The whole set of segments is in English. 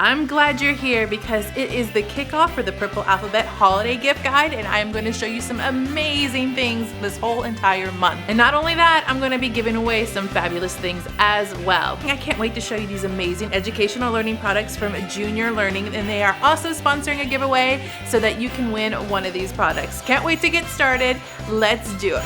I'm glad you're here because it is the kickoff for the Purple Alphabet Holiday Gift Guide, and I am going to show you some amazing things this whole entire month. And not only that, I'm going to be giving away some fabulous things as well. I can't wait to show you these amazing educational learning products from Junior Learning, and they are also sponsoring a giveaway so that you can win one of these products. Can't wait to get started. Let's do it.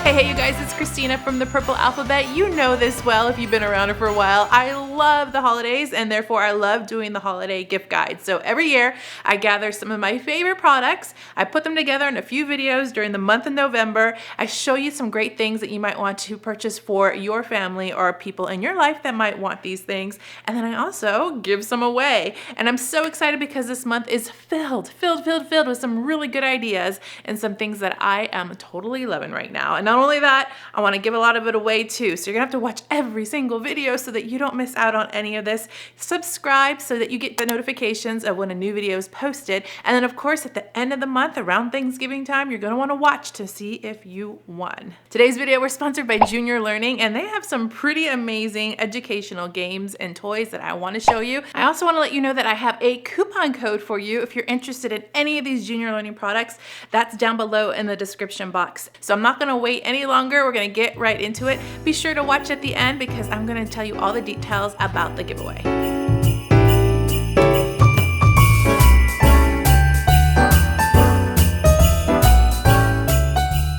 Hey you guys, it's Christina from the Purple Alphabet. You know this well if you've been around for a while. I love the holidays and therefore I love doing the holiday gift guide. So every year I gather some of my favorite products. I put them together in a few videos during the month of November. I show you some great things that you might want to purchase for your family or people in your life that might want these things. And then I also give some away. And I'm so excited because this month is filled with some really good ideas and some things that I am totally loving right now. And not only that, I want to give a lot of it away too. So you're gonna have to watch every single video so that you don't miss out on any of this. Subscribe so that you get the notifications of when a new video is posted. And then of course at the end of the month, around Thanksgiving time, you're gonna want to watch to see if you won. Today's video, we're sponsored by Junior Learning, and they have some pretty amazing educational games and toys that I want to show you. I also want to let you know that I have a coupon code for you if you're interested in any of these Junior Learning products. That's down below in the description box. So I'm not gonna wait any longer. We're gonna get right into it. Be sure to watch at the end because I'm gonna tell you all the details about the giveaway.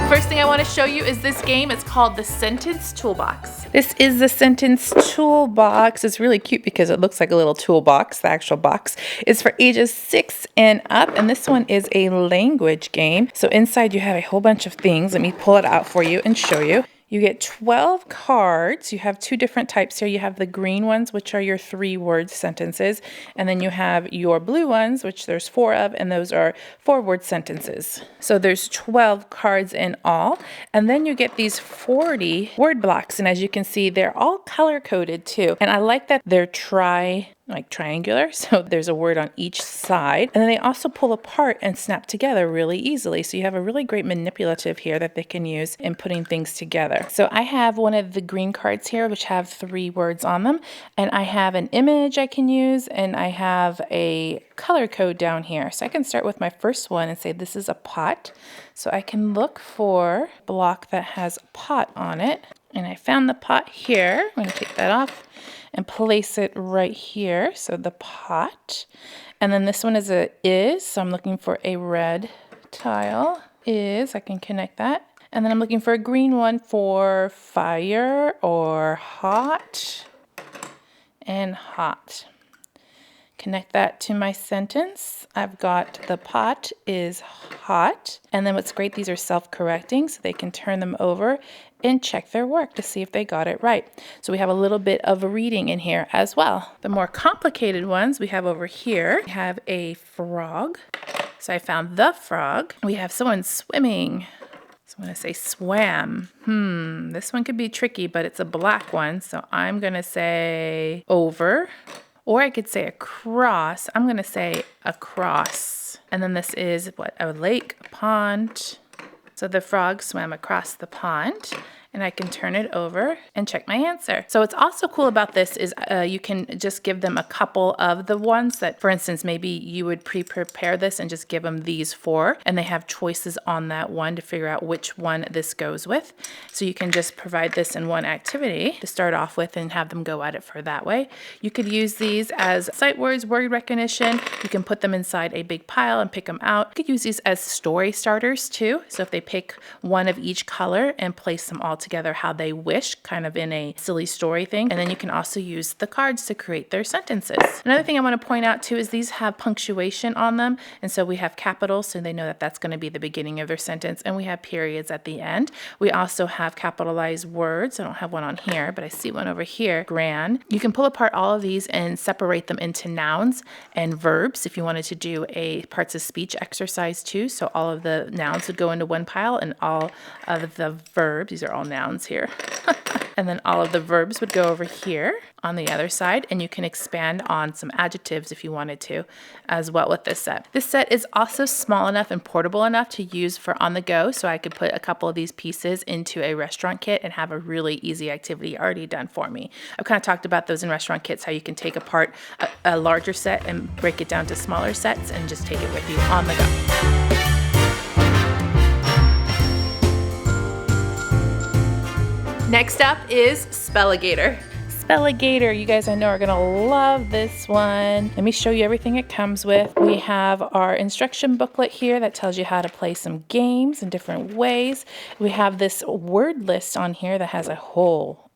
First thing I want to show you is this game. It's called the Sentence Toolbox. This is the Sentence Toolbox. It's really cute because it looks like a little toolbox. The actual box is for ages 6 and up, and this one is a language game. So inside you have a whole bunch of things. Let me pull it out for you and show you. You get 12 cards. You have two different types here. You have the green ones, which are your 3-word sentences. And then you have your blue ones, which there's 4 of, and those are 4-word sentences. So there's 12 cards in all. And then you get these 40 word blocks. And as you can see, they're all color-coded too. And I like that they're triangular, so there's a word on each side, and then they also pull apart and snap together really easily, so you have a really great manipulative here that they can use in putting things together. So I have one of the green cards here which have 3 words on them, and I have an image I can use, and I have a color code down here. So I can start with my first one and say this is a pot, so I can look for a block that has pot on it, and I found the pot here. I'm going to take that off and place it right here, so the pot. And then this one is a is, so I'm looking for a red tile. Is, I can connect that. And then I'm looking for a green one for fire or hot and hot. Connect that to my sentence. I've got the pot is hot. And then what's great, these are self-correcting, so they can turn them over and check their work to see if they got it right. So we have a little bit of reading in here as well. The more complicated ones we have over here. We have a frog. So I found the frog. We have someone swimming. So I'm going to say swam. This one could be tricky, but it's a black one. So I'm going to say over. Or I could say across. I'm going to say across. And then this is what? A lake, a pond. So the frog swam across the pond, and I can turn it over and check my answer. So what's also cool about this is you can just give them a couple of the ones that, for instance, maybe you would pre-prepare this and just give them these 4, and they have choices on that one to figure out which one this goes with. So you can just provide this in one activity to start off with and have them go at it for that way. You could use these as sight words, word recognition. You can put them inside a big pile and pick them out. You could use these as story starters too. So if they pick one of each color and place them all together how they wish, kind of in a silly story thing. And then you can also use the cards to create their sentences. Another thing I want to point out too is these have punctuation on them. And so we have capitals, so they know that that's going to be the beginning of their sentence. And we have periods at the end. We also have capitalized words. I don't have one on here, but I see one over here. Gran. You can pull apart all of these and separate them into nouns and verbs if you wanted to do a parts of speech exercise too. So all of the nouns would go into one pile and all of the verbs, these are all nouns here, And then all of the verbs would go over here on the other side, and you can expand on some adjectives if you wanted to as well with this set. This set is also small enough and portable enough to use for on the go, so I could put a couple of these pieces into a restaurant kit and have a really easy activity already done for me. I've kind of talked about those in restaurant kits, how you can take apart a larger set and break it down to smaller sets and just take it with you on the go. Next up is A Gator. A Gator, you guys I know are gonna love this one. Let me show you everything it comes with. We have our instruction booklet here that tells you how to play some games in different ways. We have this word list on here that has a whole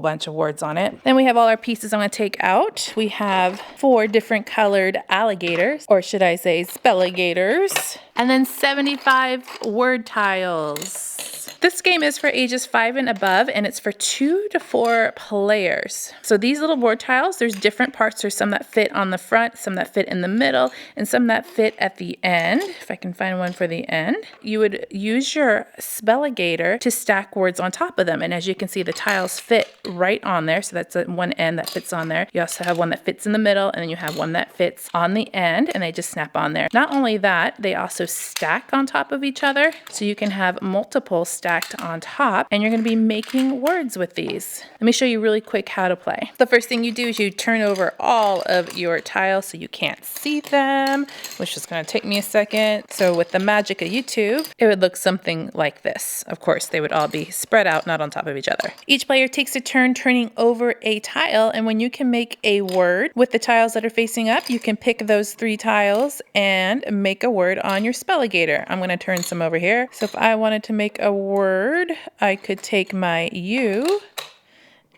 bunch of words on it. Then we have all our pieces I'm gonna take out. We have 4 different colored alligators, or should I say spelligators, and then 75 word tiles. This game is for ages 5 and above, and it's for 2 to 4 players. So these little word tiles, there's different parts. There's some that fit on the front, some that fit in the middle, and some that fit at the end. If I can find one for the end. You would use your spelligator to stack words on top of them. And as you can see, the tiles fit right on there. So that's one end that fits on there. You also have one that fits in the middle, and then you have one that fits on the end, and they just snap on there. Not only that, they also stack on top of each other. So you can have multiple stacked on top, and you're going to be making words with these. Let me show you really quick how to play. The first thing you do is you turn over all of your tiles so you can't see them, which is going to take me a second. So with the magic of YouTube, it would look something like this. Of course, they would all be spread out, not on top of each other. Each player takes a turn turning over a tile, and when you can make a word with the tiles that are facing up, you can pick those 3 tiles and make a word on your spelligator. I'm going to turn some over here. So if I wanted to make a word, I could take my U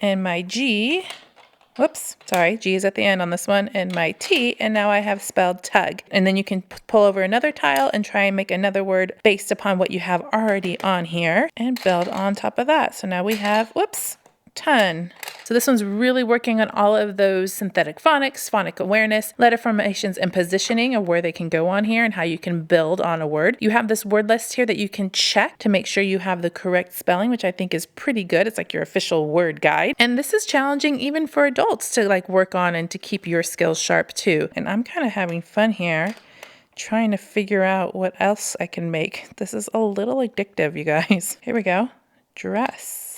and my G. Whoops, sorry, G is at the end on this one, and my T, and now I have spelled tug. And then you can pull over another tile and try and make another word based upon what you have already on here and build on top of that. So now we have, whoops, ton. So this one's really working on all of those synthetic phonics, phonic awareness, letter formations, and positioning of where they can go on here and how you can build on a word. You have this word list here that you can check to make sure you have the correct spelling, which I think is pretty good. It's like your official word guide. And this is challenging even for adults to like work on and to keep your skills sharp too. And I'm kind of having fun here trying to figure out what else I can make. This is a little addictive, you guys. Here we go. Dress.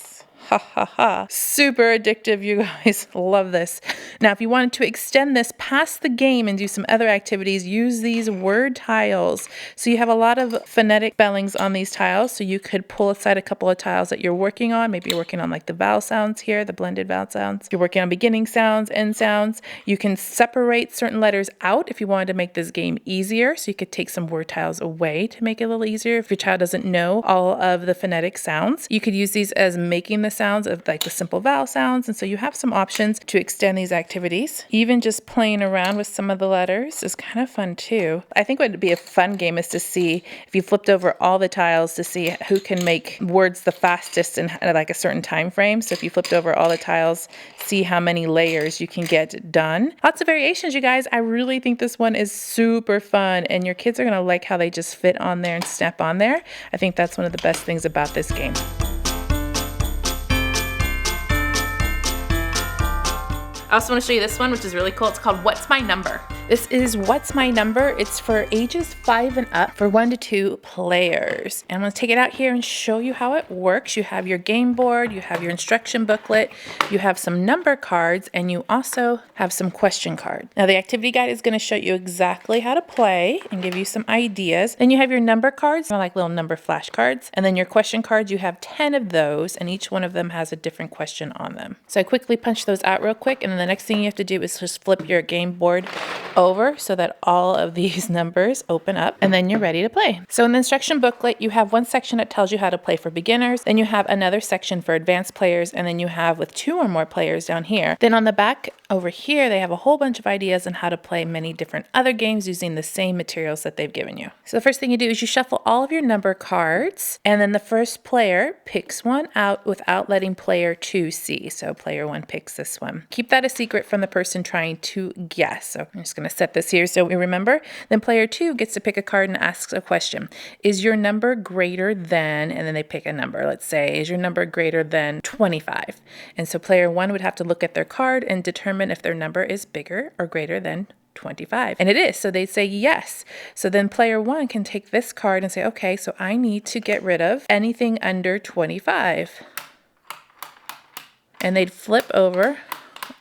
Ha ha ha. Super addictive, you guys. Love this. Now, if you wanted to extend this past the game and do some other activities, use these word tiles. So you have a lot of phonetic spellings on these tiles. So you could pull aside a couple of tiles that you're working on. Maybe you're working on like the vowel sounds here, the blended vowel sounds. You're working on beginning sounds, end sounds. You can separate certain letters out if you wanted to make this game easier. So you could take some word tiles away to make it a little easier. If your child doesn't know all of the phonetic sounds, you could use these as making the sounds of like the simple vowel sounds. And so you have some options to extend these activities. Even just playing around with some of the letters is kind of fun too. I think what would be a fun game is to see if you flipped over all the tiles to see who can make words the fastest in like a certain time frame. So if you flipped over all the tiles, see how many layers you can get done. Lots of variations, you guys. I really think this one is super fun, and your kids are going to like how they just fit on there and snap on there. I think that's one of the best things about this game. I also want to show you this one, which is really cool. It's called What's My Number? This is What's My Number? It's for ages 5 and up for 1 to 2 players. And I'm going to take it out here and show you how it works. You have your game board, you have your instruction booklet, you have some number cards, and you also have some question cards. Now the activity guide is going to show you exactly how to play and give you some ideas. Then you have your number cards, like little number flashcards. And then your question cards, you have 10 of those, and each one of them has a different question on them. So I quickly punch those out real quick, and then the next thing you have to do is just flip your game board over so that all of these numbers open up, and then you're ready to play. So in the instruction booklet, you have one section that tells you how to play for beginners, then you have another section for advanced players, and then you have with 2 or more players down here. Then on the back over here, they have a whole bunch of ideas on how to play many different other games using the same materials that they've given you. So the first thing you do is you shuffle all of your number cards, and then the first player picks one out without letting player 2 see. So player 1 picks this one. Keep that a secret from the person trying to guess. So I'm just going to set this here so we remember. Then player 2 gets to pick a card and asks a question. Is your number greater than, and then they pick a number. Let's say, is your number greater than 25? And so player 1 would have to look at their card and determine if their number is bigger or greater than 25. And it is, so they'd say yes. So then player 1 can take this card and say, okay, so I need to get rid of anything under 25. And they'd flip over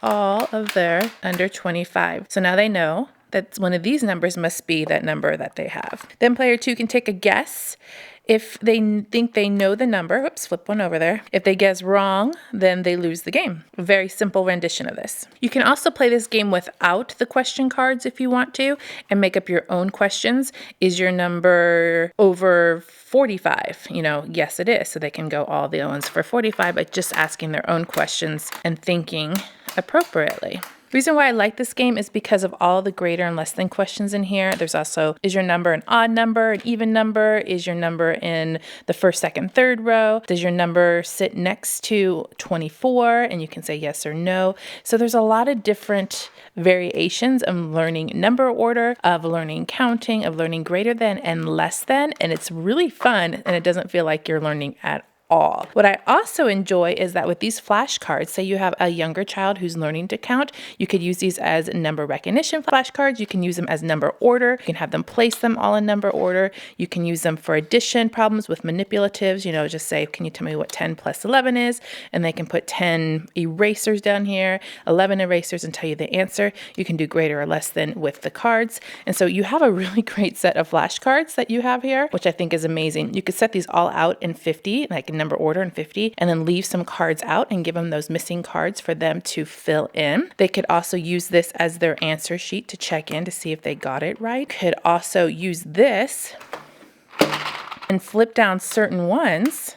all of their under 25. So now they know that one of these numbers must be that number that they have. Then player 2 can take a guess. If they think they know the number, whoops, flip one over there. If they guess wrong, then they lose the game. A very simple rendition of this. You can also play this game without the question cards if you want to, and make up your own questions. Is your number over 45? You know, yes it is. So they can go all the ones for 45 by just asking their own questions and thinking appropriately. The reason why I like this game is because of all the greater and less than questions in here. There's also, is your number an odd number, an even number? Is your number in the first, second, third row? Does your number sit next to 24? And you can say yes or no. So there's a lot of different variations of learning number order, of learning counting, of learning greater than and less than. And it's really fun, and it doesn't feel like you're learning at all. What I also enjoy is that with these flashcards, say you have a younger child who's learning to count, you could use these as number recognition flashcards. You can use them as number order. You can have them place them all in number order. You can use them for addition problems with manipulatives. You know, just say, can you tell me what 10 plus 11 is? And they can put 10 erasers down here, 11 erasers, and tell you the answer. You can do greater or less than with the cards. And so you have a really great set of flashcards that you have here, which I think is amazing. You could set these all out in 50, like in number order in 50, and then leave some cards out and give them those missing cards for them to fill in. They could also use this as their answer sheet to check in to see if they got it right. Could also use this and flip down certain ones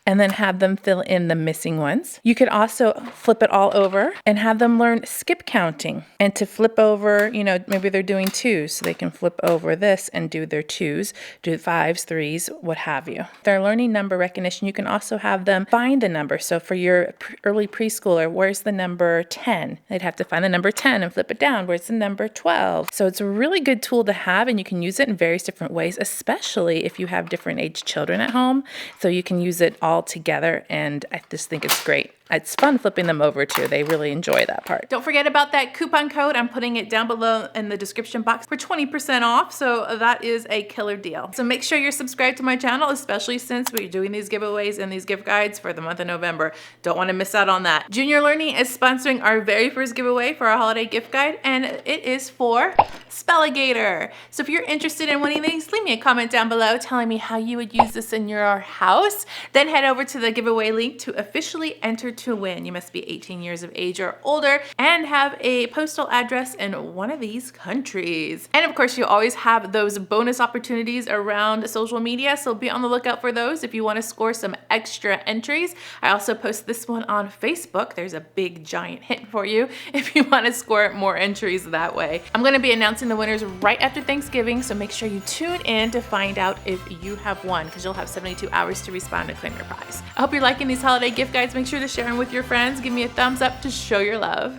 and then have them fill in the missing ones. You could also flip it all over and have them learn skip counting, and to flip over, you know, maybe they're doing twos, so they can flip over this and do their twos, do fives, threes, what have you. If they're learning number recognition, you can also have them find the number. So for your early preschooler, where's the number 10? They'd have to find the number 10 and flip it down. Where's the number 12? So it's a really good tool to have, and you can use it in various different ways, especially if you have different age children at home. So you can use it all together, and I just think it's great. It's fun flipping them over too. They really enjoy that part. Don't forget about that coupon code. I'm putting it down below in the description box for 20% off. So that is a killer deal. So make sure you're subscribed to my channel, especially since we're doing these giveaways and these gift guides for the month of November. Don't want to miss out on that. Junior Learning is sponsoring our very first giveaway for our holiday gift guide, and it is for A Gator. So if you're interested in winning these, leave me a comment down below telling me how you would use this in your house. Then head over to the giveaway link to officially enter to win. You must be 18 years of age or older and have a postal address in one of these countries. And of course, you always have those bonus opportunities around social media, so be on the lookout for those if you want to score some extra entries. I also post this one on Facebook. There's a big giant hint for you if you want to score more entries that way. I'm going to be announcing the winners right after Thanksgiving, so make sure you tune in to find out if you have won, because you'll have 72 hours to respond to claim your prize. I hope you're liking these holiday gift guides. Make sure to share them with your friends. Give me a thumbs up to show your love.